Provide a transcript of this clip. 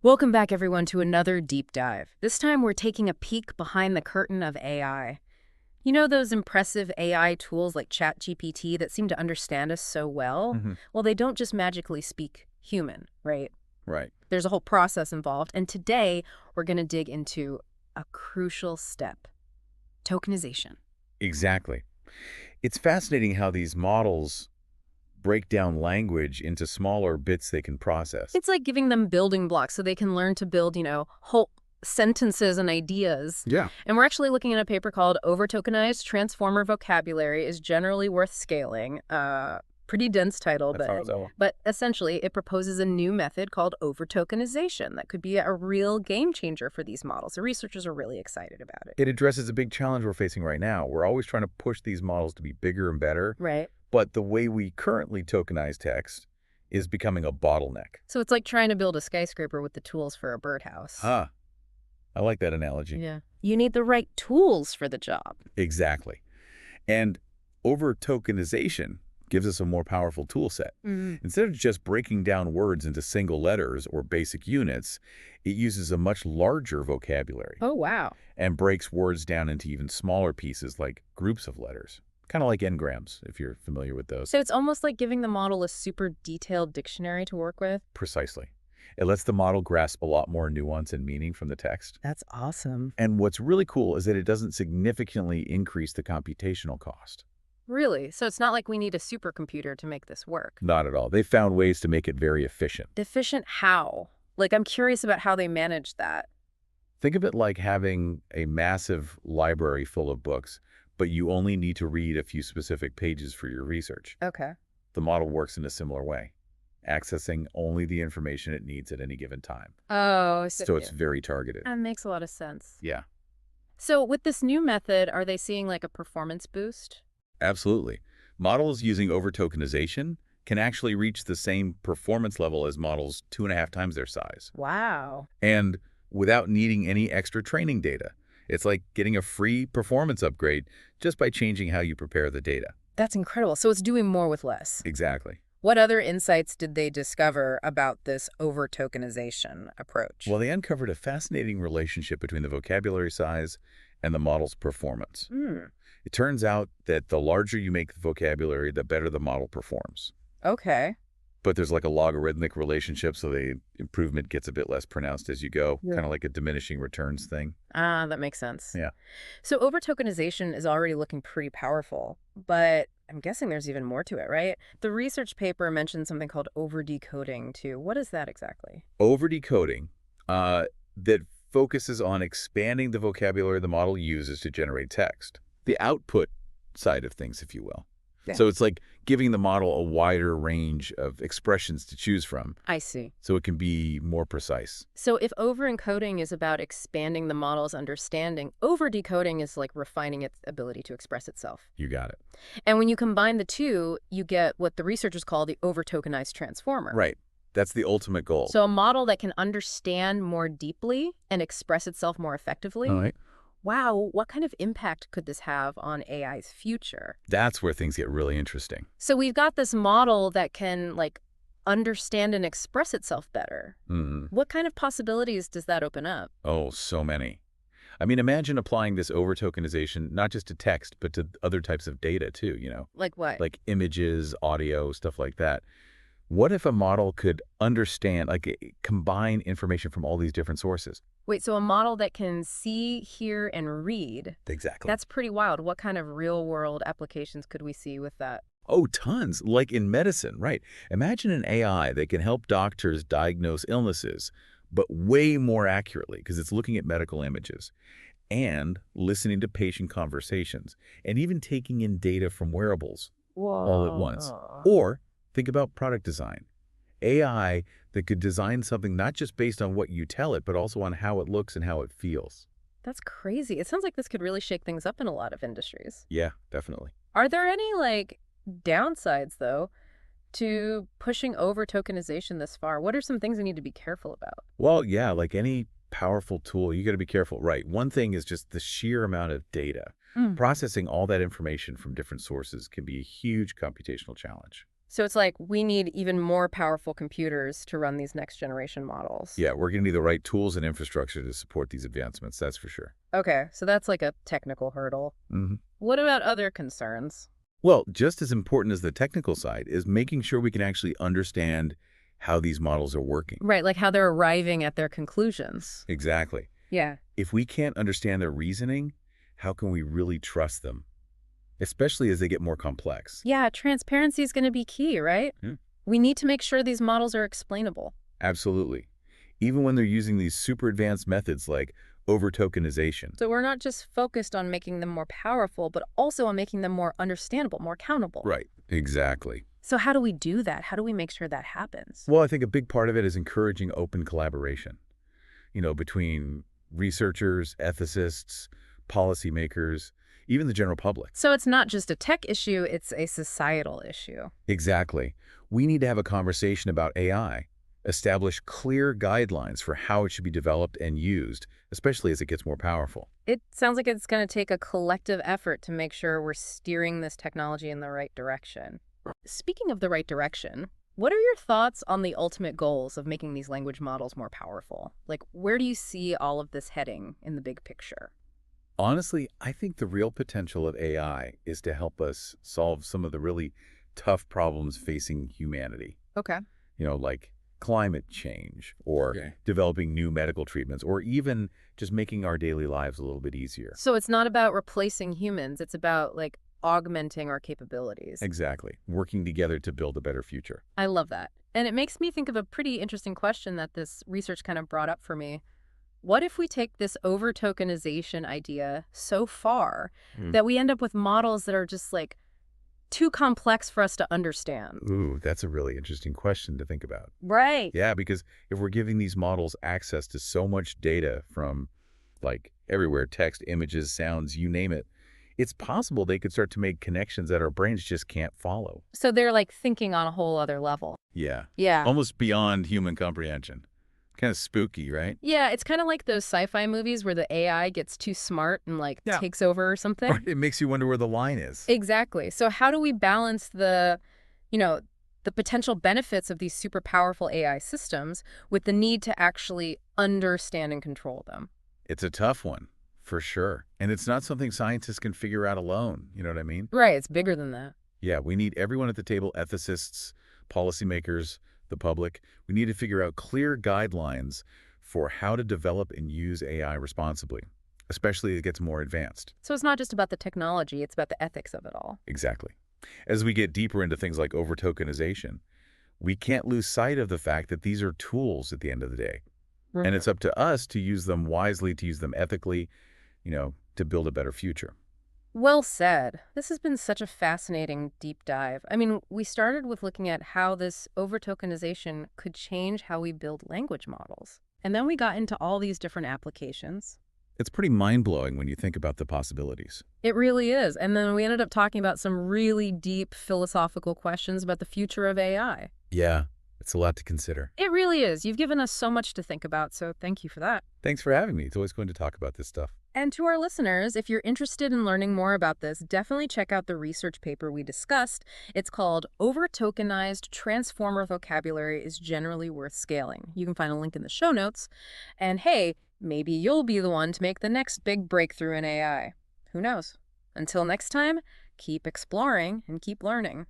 Welcome back, everyone, to another deep dive. This time, we're taking a peek behind the curtain of AI. You know those impressive AI tools like ChatGPT that seem to understand us so well? Hmm. Well, they don't just magically speak human, right? Right. There's a whole process involved, and today, we're going to dig into a crucial step: tokenization. Exactly. It's fascinating how these models break down language into smaller bits they can process. It's like giving them building blocks so they can learn to build, whole sentences and ideas. Yeah. And we're actually looking at a paper called Over-Tokenized Transformer Vocabulary is Generally Worth Scaling. Pretty dense title, That's how it's all. but essentially it proposes a new method called over-tokenization that could be a real game changer for these models. The researchers are really excited about it. It addresses a big challenge we're facing right now. We're always trying to push these models to be bigger and better, Right. but the way we currently tokenize text is becoming a bottleneck. So it's like trying to build a skyscraper with the tools for a birdhouse. Huh. I like that analogy. Yeah. You need the right tools for the job. Exactly. And over-tokenization gives us a more powerful tool set. Instead of just breaking down words into single letters or basic units, it uses a much larger vocabulary Oh, wow. and breaks words down into even smaller pieces like groups of letters. Kind of like n-grams, if you're familiar with those. So it's almost like giving the model a super detailed dictionary to work with? Precisely. It lets the model grasp a lot more nuance and meaning from the text. That's awesome. And what's really cool is that it doesn't significantly increase the computational cost. Really? So it's not like we need a supercomputer to make this work? Not at all. They found ways to make it very efficient. Efficient how? Like, I'm curious about how they manage that. Think of it like having a massive library full of books, but you only need to read a few specific pages for your research. Okay. The model works in a similar way, accessing only the information it needs at any given time. Oh, So it's very targeted. that makes a lot of sense. Yeah, So with this new method, are they seeing like a performance boost? absolutely. Models using over-tokenization can actually reach the same performance level as models 2.5 times their size, Wow. and without needing any extra training data. It's like getting a free performance upgrade just by changing how you prepare the data. That's incredible. So it's doing more with less. Exactly. What other insights did they discover about this over-tokenization approach? Well, they uncovered a fascinating relationship between the vocabulary size and the model's performance. It turns out that the larger you make the vocabulary, the better the model performs. Okay. But there's like a logarithmic relationship, so the improvement gets a bit less pronounced as you go, Yeah. kind of like a diminishing returns thing. Ah, that makes sense. Yeah. So over-tokenization is already looking pretty powerful, but I'm guessing there's even more to it, right? The research paper mentioned something called over-decoding too. What is that exactly? Over-decoding that focuses on expanding the vocabulary the model uses to generate text. The output side of things, if you will. Yeah. So it's like giving the model a wider range of expressions to choose from I see. so it can be more precise. So if over-encoding is about expanding the model's understanding, over-decoding is like refining its ability to express itself. You got it. And when you combine the two, you get what the researchers call the over-tokenized transformer. Right. That's the ultimate goal. So a model that can understand more deeply and express itself more effectively. All right. Wow, what kind of impact could this have on AI's future? That's where things get really interesting. So we've got this model that can like understand and express itself better. What kind of possibilities does that open up? Oh, so many. I mean, imagine applying this over-tokenization not just to text, but to other types of data too, Like what? like images, audio, stuff like that. What if a model could understand, combine information from all these different sources? Wait, so a model that can see, hear, and read. Exactly. That's pretty wild. What kind of real-world applications could we see with that? Oh, tons. Like in medicine, right? Imagine an AI that can help doctors diagnose illnesses, but way more accurately because it's looking at medical images and listening to patient conversations and even taking in data from wearables all at once. Or think about product design. AI that could design something not just based on what you tell it, but also on how it looks and how it feels. That's crazy. It sounds like this could really shake things up in a lot of industries. Yeah, definitely. Are there any, downsides, though, to pushing over tokenization this far? What are some things we need to be careful about? Well, yeah, like any powerful tool, you got to be careful. Right. One thing is just the sheer amount of data. Processing all that information from different sources can be a huge computational challenge. So it's like we need even more powerful computers to run these next generation models. Yeah, we're going to need the right tools and infrastructure to support these advancements, that's for sure. Okay, so that's like a technical hurdle. hmm What about other concerns? Well, just as important as the technical side is making sure we can actually understand how these models are working. Right, like how they're arriving at their conclusions. Exactly. Yeah. If we can't understand their reasoning, how can we really trust them? Especially as they get more complex. Yeah, transparency is going to be key, right? Yeah. We need to make sure these models are explainable. Absolutely. Even when they're using these super advanced methods like over-tokenization. So we're not just focused on making them more powerful, but also on making them more understandable, more accountable. Right. Exactly. So how do we do that? How do we make sure that happens? Well, I think a big part of it is encouraging open collaboration, between researchers, ethicists, policymakers, even the general public. So it's not just a tech issue, it's a societal issue. Exactly. We need to have a conversation about AI, establish clear guidelines for how it should be developed and used, especially as it gets more powerful. It sounds like it's going to take a collective effort to make sure we're steering this technology in the right direction. Speaking of the right direction, what are your thoughts on the ultimate goals of making these language models more powerful? Like, where do you see all of this heading in the big picture? Honestly, I think the real potential of AI is to help us solve some of the really tough problems facing humanity, Okay. like climate change or Okay. developing new medical treatments or even just making our daily lives a little bit easier. So it's not about replacing humans, it's about like augmenting our capabilities. Exactly. Working together to build a better future. I love that. And it makes me think of a pretty interesting question that this research kind of brought up for me. What if we take this over-tokenization idea so far that we end up with models that are just like too complex for us to understand? Ooh, that's a really interesting question to think about. Right. Yeah, because if we're giving these models access to so much data from like everywhere, text, images, sounds, you name it, it's possible they could start to make connections that our brains just can't follow. So they're like thinking on a whole other level. Yeah. Yeah. Almost beyond human comprehension. Kind of spooky, right? Yeah, it's kind of like those sci-fi movies where the AI gets too smart and like Yeah. takes over or something. Right. It makes you wonder where the line is. Exactly. So how do we balance the potential benefits of these super powerful AI systems with the need to actually understand and control them? It's a tough one, for sure. And it's not something scientists can figure out alone. You know what I mean? Right, it's bigger than that. Yeah, we need everyone at the table, ethicists, policymakers, the public. We need to figure out clear guidelines for how to develop and use AI responsibly, especially as it gets more advanced. So it's not just about the technology, it's about the ethics of it all. Exactly. As we get deeper into things like over-tokenization, we can't lose sight of the fact that these are tools at the end of the day. And it's up to us to use them wisely, to use them ethically, to build a better future. Well said. This has been such a fascinating deep dive. I mean, we started with looking at how this over-tokenization could change how we build language models. And then we got into all these different applications. It's pretty mind-blowing when you think about the possibilities. It really is. And then we ended up talking about some really deep philosophical questions about the future of AI. Yeah, it's a lot to consider. It really is. You've given us so much to think about, so thank you for that. Thanks for having me. It's always going to talk about this stuff. And to our listeners, if you're interested in learning more about this, definitely check out the research paper we discussed. It's called Over-Tokenized Transformer Vocabulary is Generally Worth Scaling. You can find a link in the show notes. And hey, maybe you'll be the one to make the next big breakthrough in AI. Who knows? Until next time, keep exploring and keep learning.